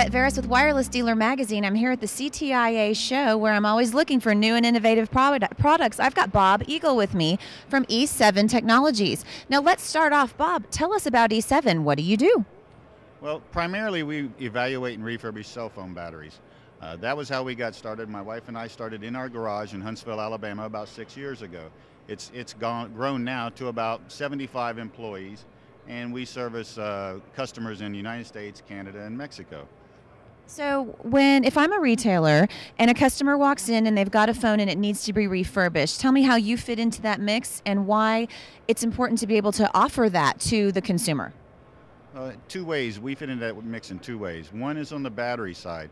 Brett Veris with Wireless Dealer Magazine. I'm here at the CTIA show where I'm always looking for new and innovative products. I've got Bob Eagle with me from E7 Technologies. Now let's start off. Bob, tell us about E7. What do you do? Well, primarily we evaluate and refurbish cell phone batteries. That was how we got started. My wife and I started in our garage in Huntsville, Alabama about 6 years ago. It's grown now to about 75 employees, and we service customers in the United States, Canada, and Mexico. So if I'm a retailer and a customer walks in and they've got a phone and it needs to be refurbished, tell me how you fit into that mix and why it's important to be able to offer that to the consumer. Two ways. We fit into that mix in two ways. One is on the battery side.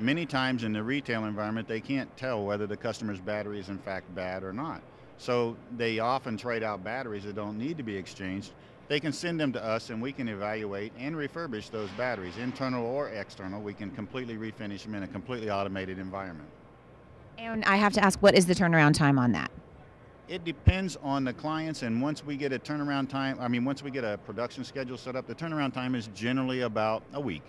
Many times in the retail environment, they can't tell whether the customer's battery is in fact bad or not. So they often trade out batteries that don't need to be exchanged. They can send them to us and we can evaluate and refurbish those batteries, internal or external. We can completely refinish them in a completely automated environment. And I have to ask, what is the turnaround time on that? It depends on the clients, and once we get a turnaround time, once we get a production schedule set up, the turnaround time is generally about a week.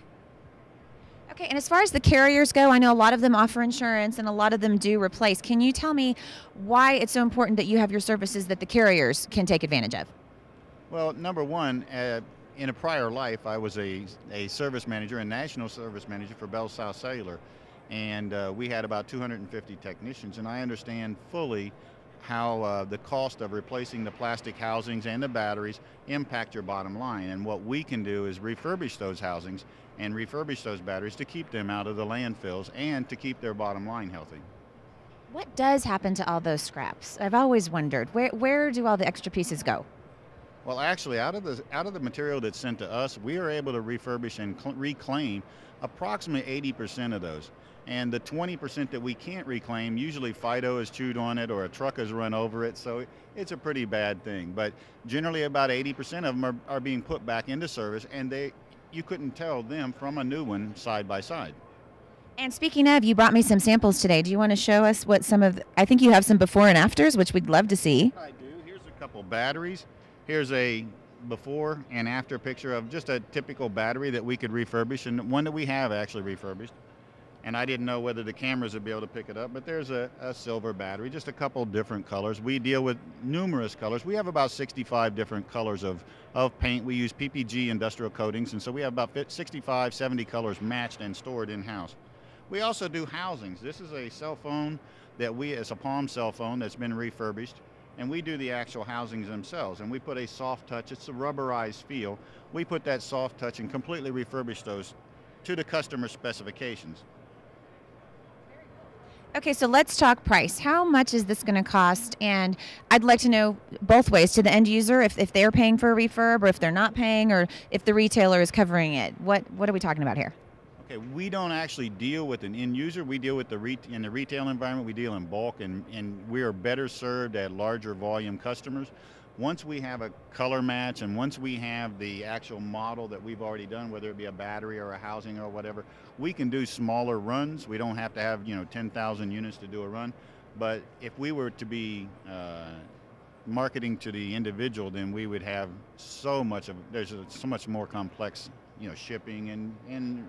Okay, and as far as the carriers go, I know a lot of them offer insurance and a lot of them do replace. Can you tell me why it's so important that you have your services that the carriers can take advantage of? Well, number one, in a prior life, I was a service manager, a national service manager for Bell South Cellular, and we had about 250 technicians, and I understand fully how the cost of replacing the plastic housings and the batteries impact your bottom line. And what we can do is refurbish those housings and refurbish those batteries to keep them out of the landfills and to keep their bottom line healthy. What does happen to all those scraps? I've always wondered, where do all the extra pieces go? Well, actually, out of the material that's sent to us, we are able to refurbish and reclaim approximately 80% of those. And the 20% that we can't reclaim, usually Fido has chewed on it or a truck has run over it, so it's a pretty bad thing. But generally about 80% of them are being put back into service, and you couldn't tell them from a new one side by side. And speaking of, you brought me some samples today. Do you want to show us what I think you have some before and afters, which we'd love to see. I do. Here's a couple batteries. Here's a before and after picture of just a typical battery that we could refurbish, and one that we have actually refurbished. And I didn't know whether the cameras would be able to pick it up, but there's a silver battery, just a couple different colors. We deal with numerous colors. We have about 65 different colors of paint. We use PPG industrial coatings, and so we have about 65, 70 colors matched and stored in-house. We also do housings. This is a cell phone it's a Palm cell phone that's been refurbished, and we do the actual housings themselves, and we put a soft touch. It's a rubberized feel. We put that soft touch and completely refurbish those to the customer specifications. Okay, so let's talk price. How much is this going to cost? And I'd like to know both ways, to the end user, if they're paying for a refurb or if they're not paying, or if the retailer is covering it. What are we talking about here? Okay, we don't actually deal with an end user. We deal with in the retail environment. We deal in bulk, and we are better served at larger volume customers. Once we have a color match and once we have the actual model that we've already done, whether it be a battery or a housing or whatever, we can do smaller runs. We don't have to have 10,000 units to do a run. But if we were to be marketing to the individual, then we would have there's so much more complex shipping and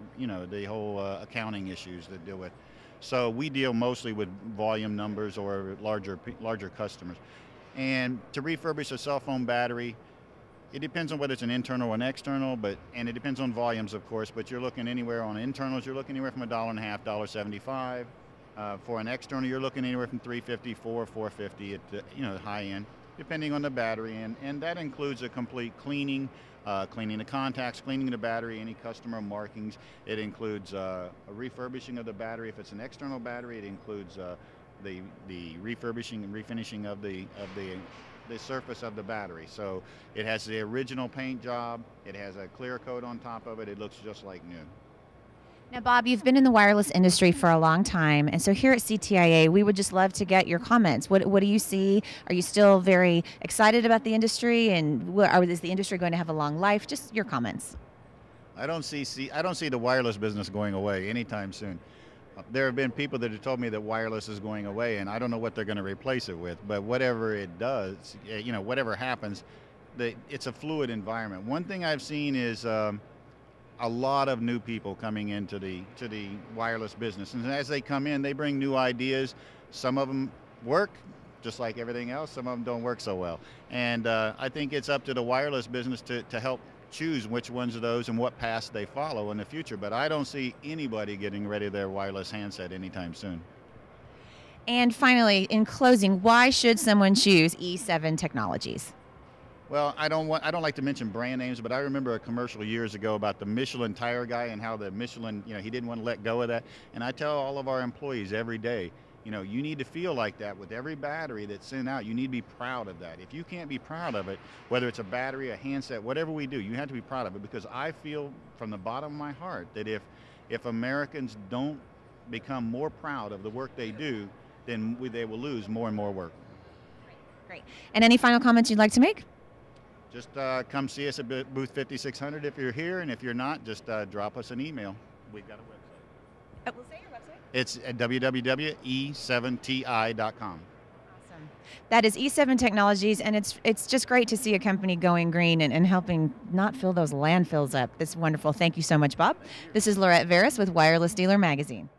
the whole accounting issues that deal with. So we deal mostly with volume numbers or larger customers. And to refurbish a cell phone battery, it depends on whether it's an internal or an external, and it depends on volumes, of course, but you're looking anywhere on internals, you're looking anywhere from $1.50, $1.75. For an external, you're looking anywhere from $3.50, $4.50 at the high end, depending on the battery, and that includes a complete cleaning, cleaning the contacts, cleaning the battery, any customer markings. It includes a refurbishing of the battery. If it's an external battery, it includes the refurbishing and refinishing of the surface of the battery. So it has the original paint job. It has a clear coat on top of it. It looks just like new. Now, Bob, you've been in the wireless industry for a long time, and so here at CTIA, we would just love to get your comments. What do you see? Are you still very excited about the industry, and is the industry going to have a long life? Just your comments. I don't see the wireless business going away anytime soon. There have been people that have told me that wireless is going away, and I don't know what they're going to replace it with. But whatever it does, whatever happens, it's a fluid environment. One thing I've seen is a lot of new people coming into the wireless business, and as they come in, they bring new ideas. Some of them work, just like everything else. Some of them don't work so well, and I think it's up to the wireless business to help choose which ones of those and what paths they follow in the future. But I don't see anybody getting rid of their wireless handset anytime soon. And finally, in closing, why should someone choose E7 Technologies? Well, I don't like to mention brand names, but I remember a commercial years ago about the Michelin tire guy and how the Michelin, he didn't want to let go of that. And I tell all of our employees every day, you need to feel like that with every battery that's sent out. You need to be proud of that. If you can't be proud of it, whether it's a battery, a handset, whatever we do, you have to be proud of it, because I feel from the bottom of my heart that if Americans don't become more proud of the work they do, then they will lose more and more work. Great. And any final comments you'd like to make? Just come see us at booth 5600 if you're here, and if you're not, just drop us an email. We've got a website. We'll say your website. It's at www.e7ti.com. Awesome. That is E7 Technologies, and it's just great to see a company going green and helping not fill those landfills up. This is wonderful. Thank you so much, Bob. This is Lorette Veris with Wireless Dealer Magazine.